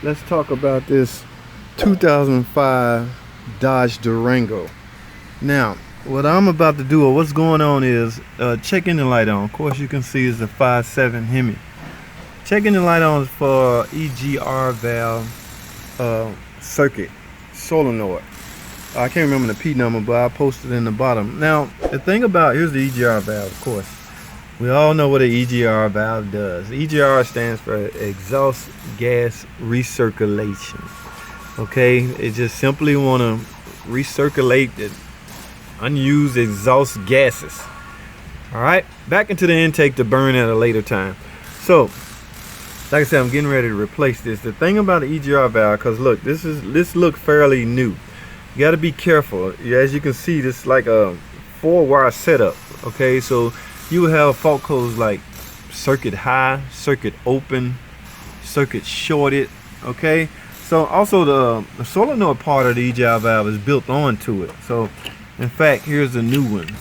let's talk about this 2005 Dodge Durango. Now, what I'm about to do, or what's going on, is checking the light on. Of course, you can see it's a 5.7 Hemi. Checking the light on for EGR valve circuit solenoid. I can't remember the P number, but I posted in the bottom. Now, the thing about, here's the EGR valve, of course. We all know what an EGR valve does. EGR stands for exhaust gas recirculation. Okay, it just simply want to recirculate the unused exhaust gases. All right, back into the intake to burn at a later time. So, like I said, I'm getting ready to replace this. The thing about the EGR valve, because look, this look fairly new. You got to be careful. As you can see, this is like a 4-wire setup. Okay, so you will have fault codes like circuit high, circuit open, circuit shorted. Okay, so also the solenoid part of the EGR valve is built onto it. So in fact, here's the new one.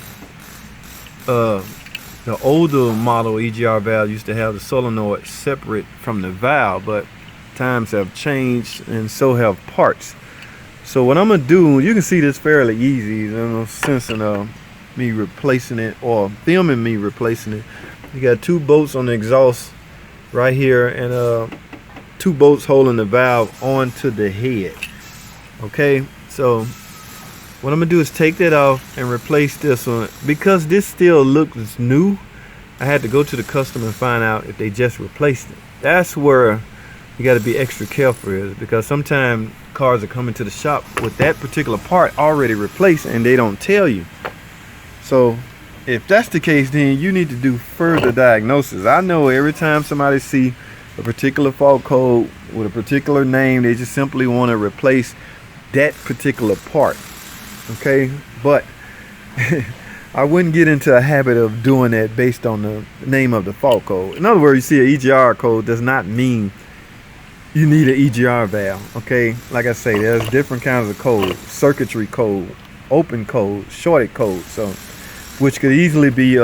The older model EGR valve used to have the solenoid separate from the valve, but times have changed and so have parts. So what I'm gonna do, you can see this fairly easy. There's no sense in me replacing it or filming me replacing it. You got 2 bolts on the exhaust right here, and 2 bolts holding the valve onto the head. Okay, so what I'm gonna do is take that off and replace this one. Because this still looks new, I had to go to the customer and find out if they just replaced it. That's where you got to be extra careful, is because sometimes cars are coming to the shop with that particular part already replaced and they don't tell you. So if that's the case, then you need to do further diagnosis. I know every time somebody see a particular fault code with a particular name, they just simply want to replace that particular part. Okay, but I wouldn't get into a habit of doing that based on the name of the fault code. In other words, you see an EGR code does not mean you need an EGR valve. Okay, like I say, there's different kinds of codes: circuitry code, open code, shorted code. So, which could easily be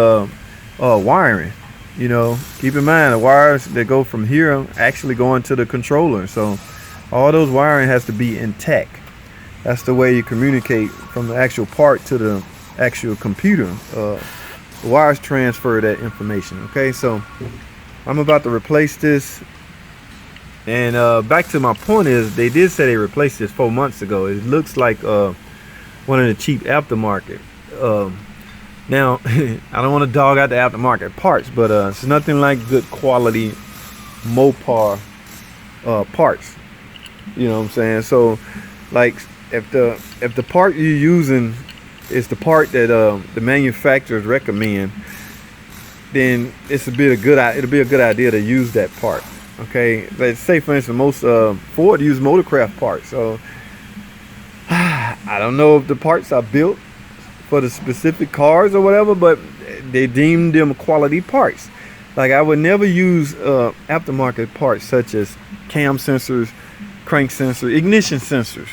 wiring. You know, keep in mind the wires that go from here actually go into the controller. So, all those wiring has to be intact. That's the way you communicate from the actual part to the actual computer. The wires transfer that information. Okay, so I'm about to replace this. And back to my point is, they did say they replaced this 4 months ago. It looks like one of the cheap aftermarket. Now, I don't want to dog out the aftermarket parts, but it's nothing like good quality Mopar parts. You know what I'm saying? So, like, if the part you're using is the part that the manufacturers recommend, then it'll be a good idea to use that part. Okay, let's say for instance most Ford use motorcraft parts. So I don't know if the parts are built for the specific cars or whatever, but they deem them quality parts. Like, I would never use aftermarket parts such as cam sensors, crank sensors, ignition sensors.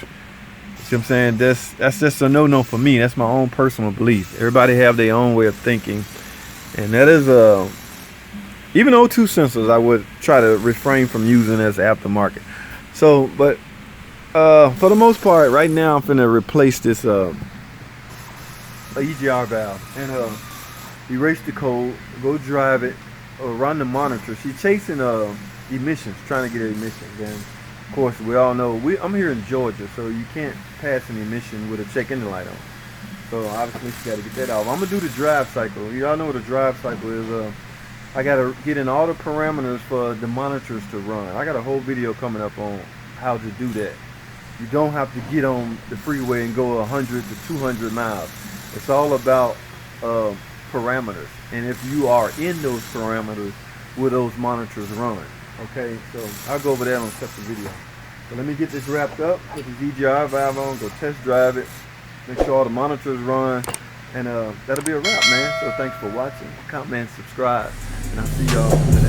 See what I'm saying? That's just a no-no for me. That's my own personal belief. Everybody have their own way of thinking, and that is even 02 sensors I would try to refrain from using as aftermarket. So, but for the most part, right now I'm finna replace this EGR valve and erase the code, go drive it, or run the monitor. She's chasing emissions, trying to get emissions, and of course we all know I'm here in Georgia, so you can't pass an emission with a check engine light on. So obviously she got to get that off. I'm gonna do the drive cycle. Y'all know what a drive cycle is. I gotta get in all the parameters for the monitors to run. I got a whole video coming up on how to do that. You don't have to get on the freeway and go 100 to 200 miles. It's all about parameters, and if you are in those parameters, will those monitors run? Okay, so I'll go over that on a separate video. So let me get this wrapped up, put the EGR valve on, go test drive it, make sure all the monitors run, and that'll be a wrap, man. So thanks for watching. Comment, subscribe, and I'll see y'all.